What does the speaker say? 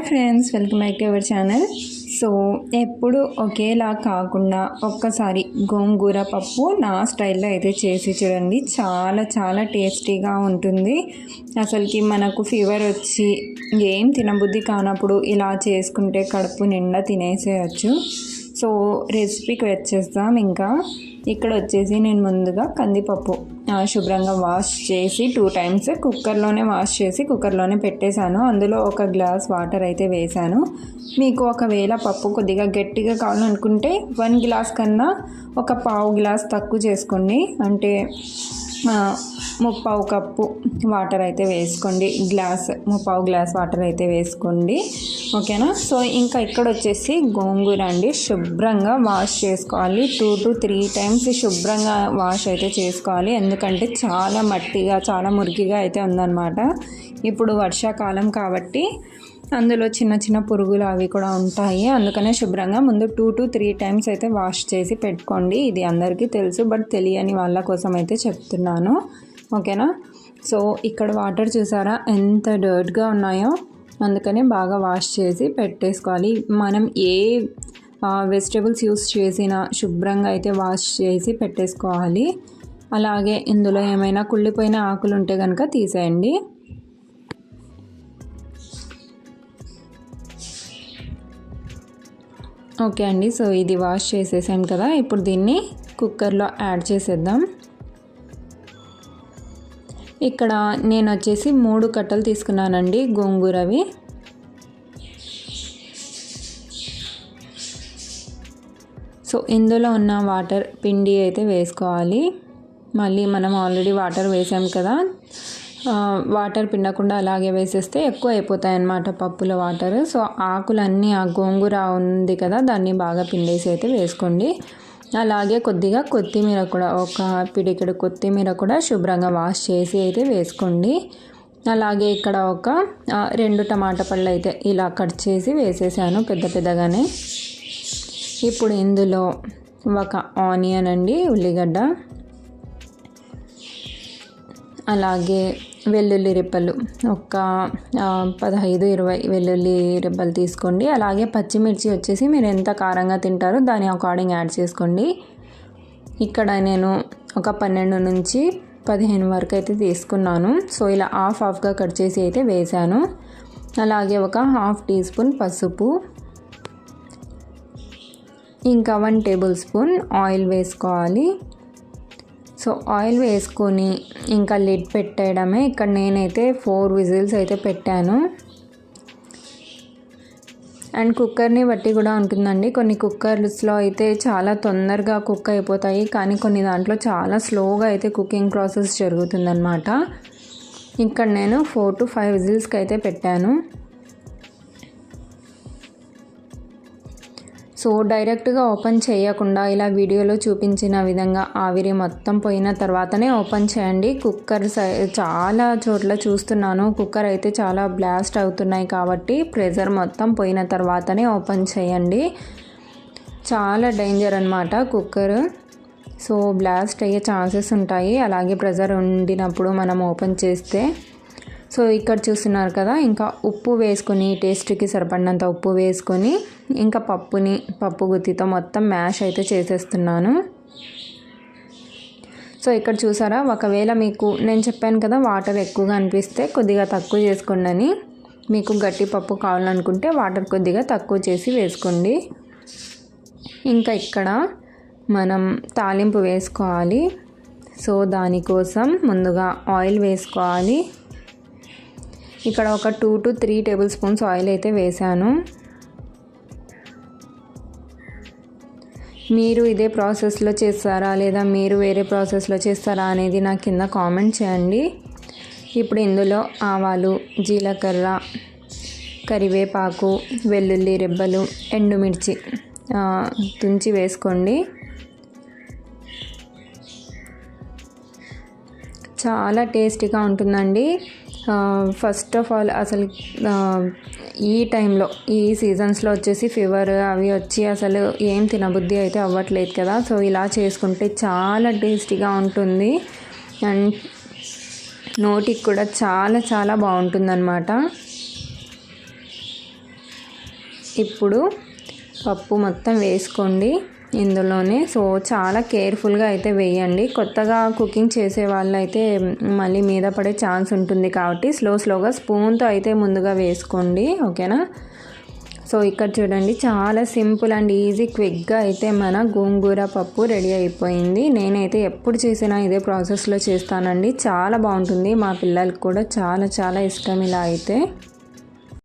Friends, welcome back to our channel. So ఎప్పుడు ఒకేలా కాకుండా ఒక్కసారి గోంగూర పప్పు నా స్టైల్లో అయితే చేసి చూడండి. చాలా చాలా టేస్టీగా ఉంటుంది. అసలుకి మనకు ఫీవర్ వచ్చి ఏం తినబుద్ధి కానప్పుడు ఇలా చేసుకుంటే కడుపు నిండా తినేసేయచ్చు. సో రెసిపీకి వచ్చేస్తాం. ఇంకా ఇక్కడ వచ్చేసి నేను ముందుగా కందిపప్పు శుభ్రంగా వాష్ చేసి 2 times కుక్కర్లోనే వాష్ చేసి కుక్కర్లోనే పెట్టేశాను. అందులో 1 గ్లాస్ వాటర్ అయితే వేశాను. మీకు ఒకవేళ పప్పు కొద్దిగా గట్టిగా కావాలనుకుంటే 1 గ్లాస్ కన్నా ఒక పావు గ్లాస్ తక్కువ చేసుకోండి. అంటే 3/4 కప్పు వాటర్ అయితే వేసుకోండి. 3/4 గ్లాస్ వాటర్ అయితే వేసుకోండి. ఓకేనా. సో ఇంకా ఇక్కడ వచ్చేసి గోంగూర అండి, శుభ్రంగా వాష్ చేసుకోవాలి. 2 to 3 times శుభ్రంగా వాష్ అయితే చేసుకోవాలి. ఎందుకంటే చాలా మట్టిగా చాలా మురికిగా అయితే ఉందన్నమాట. ఇప్పుడు వర్షాకాలం కాబట్టి అందులో చిన్న చిన్న పురుగులు అవి కూడా ఉంటాయి. అందుకనే శుభ్రంగా ముందు 2 to 3 times అయితే వాష్ చేసి పెట్టుకోండి. ఇది అందరికీ తెలుసు, బట్ తెలియని వాళ్ళ కోసం అయితే చెప్తున్నాను. ఓకేనా. సో ఇక్కడ వాటర్ చూసారా ఎంత డర్ట్గా ఉన్నాయో, అందుకనే బాగా వాష్ చేసి పెట్టేసుకోవాలి. మనం ఏ వెజిటేబుల్స్ యూస్ చేసినా శుభ్రంగా అయితే వాష్ చేసి పెట్టేసుకోవాలి. అలాగే ఇందులో ఏమైనా కుళ్ళిపోయిన ఆకులు ఉంటే కనుక తీసేయండి. ఓకే అండి. సో ఇది వాష్ చేసేసాం కదా, ఇప్పుడు దీన్ని కుక్కర్లో యాడ్ చేసేద్దాం. ఇక్కడ నేను వచ్చేసి 3 కట్టలు తీసుకున్నానండి గోంగూరవి. సో ఇందులో ఉన్న వాటర్ పిండి అయితే వేసుకోవాలి. మళ్ళీ మనం ఆల్రెడీ వాటర్ వేసాం కదా, వాటర్ పిండకుండా అలాగే వేసేస్తే ఎక్కువ అయిపోతాయి అన్నమాట పప్పులో వాటర్. సో ఆకులన్నీ ఆ గోంగూర ఉంది కదా, దాన్ని బాగా పిండేసి అయితే వేసుకోండి. అలాగే కొద్దిగా కొత్తిమీర కూడా, ఒక పిడికెడు కొత్తిమీర కూడా శుభ్రంగా వాష్ చేసి అయితే వేసుకోండి. అలాగే ఇక్కడ ఒక 2 టమాటా పళ్ళు అయితే ఇలా కట్ చేసి వేసేసాను పెద్దగానే. ఇప్పుడు ఇందులో ఒక ఆనియన్ అండి, ఉల్లిగడ్డ, అలాగే వెల్లుల్లి రెబ్బలు ఒక 15-20 వెల్లుల్లి రెబ్బలు తీసుకోండి. అలాగే పచ్చిమిర్చి వచ్చేసి మీరు ఎంత కారంగా తింటారో దాని అకార్డింగ్ యాడ్ చేసుకోండి. ఇక్కడ నేను ఒక 12 నుంచి 15 వరకు అయితే తీసుకున్నాను. సో ఇలా హాఫ్గా కట్ చేసి అయితే వేసాను. అలాగే ఒక 1/2 teaspoon పసుపు, ఇంకా 1 tablespoon ఆయిల్ వేసుకోవాలి. సో ఆయిల్ వేసుకొని ఇంకా లిడ్ పెట్టేయడమే. ఇక్కడ నేనైతే 4 విజిల్స్ అయితే పెట్టాను. అండ్ కుక్కర్ని బట్టి కూడా ఉంటుందండి. కొన్ని కుక్కర్స్లో అయితే చాలా తొందరగా కుక్ అయిపోతాయి, కానీ కొన్ని దాంట్లో చాలా స్లోగా అయితే కుకింగ్ ప్రాసెస్ జరుగుతుందన్నమాట. ఇక్కడ నేను 4 to 5 విజిల్స్కి అయితే పెట్టాను. సో డైరెక్ట్గా ఓపెన్ చేయకుండా ఇలా వీడియోలో చూపించిన విధంగా ఆవిరి మొత్తం పోయిన తర్వాతనే ఓపెన్ చేయండి. కుక్కర్ చాలా చోట్ల చూస్తున్నాను, కుక్కర్ అయితే చాలా బ్లాస్ట్ అవుతున్నాయి కాబట్టి ప్రెషర్ మొత్తం పోయిన తర్వాతనే ఓపెన్ చేయండి. చాలా డేంజర్ అన్నమాట కుక్కర్. సో బ్లాస్ట్ అయ్యే ఛాన్సెస్ ఉంటాయి అలాగే ప్రెషర్ ఉండినప్పుడు మనం ఓపెన్ చేస్తే. సో ఇక్కడ చూస్తున్నారు కదా, ఇంకా ఉప్పు వేసుకొని టేస్ట్కి సరిపడినంత ఉప్పు వేసుకొని ఇంకా పప్పు గుత్తితో మొత్తం మ్యాష్ అయితే చేసేస్తున్నాను. సో ఇక్కడ చూసారా, ఒకవేళ మీకు నేను చెప్పాను కదా వాటర్ ఎక్కువగా అనిపిస్తే కొద్దిగా తక్కువ చేసుకోండి అని. మీకు గట్టి పప్పు కావాలనుకుంటే వాటర్ కొద్దిగా తక్కువ చేసి వేసుకోండి. ఇంకా ఇక్కడ మనం తాలింపు వేసుకోవాలి. సో దానికోసం ముందుగా ఆయిల్ వేసుకోవాలి. ఇక్కడ ఒక 2 to 3 tablespoons ఆయిల్ అయితే వేసాను. మీరు ఇదే ప్రాసెస్లో చేస్తారా లేదా మీరు వేరే ప్రాసెస్లో చేస్తారా అనేది నాకు కింద కామెంట్ చేయండి. ఇప్పుడు ఇందులో ఆవాలు, జీలకర్ర, కరివేపాకు, వెల్లుల్లి రెబ్బలు, ఎండుమిర్చి తుంచి వేసుకోండి. చాలా టేస్టీగా ఉంటుందండి. ఫస్ట్ ఆఫ్ ఆల్ అసలు ఈ టైంలో ఈ సీజన్స్లో వచ్చేసి ఫీవర్ అవి వచ్చి అసలు ఏం తినబుద్ధి అయితే అవ్వట్లేదు కదా. సో ఇలా చేసుకుంటే చాలా టేస్టీగా ఉంటుంది అండ్ నోటికి కూడా చాలా చాలా బాగుంటుందన్నమాట. ఇప్పుడు పప్పు మొత్తం వేసుకోండి ఇందులోనే. సో చాలా కేర్ఫుల్గా అయితే వేయండి. కొత్తగా కుకింగ్ చేసే వాళ్ళు అయితే మళ్ళీ మీద పడే ఛాన్స్ ఉంటుంది కాబట్టి స్లోగా స్పూన్తో అయితే ముందుగా వేసుకోండి, ఓకేనా. సో ఇక్కడ చూడండి, చాలా సింపుల్ అండ్ ఈజీ క్విక్గా అయితే మన గోంగూర పప్పు రెడీ అయిపోయింది. నేనైతే ఎప్పుడు చేసినా ఇదే ప్రాసెస్లో చేస్తానండి. చాలా బాగుంటుంది, మా పిల్లలకి కూడా చాలా చాలా ఇష్టం ఇలా అయితే.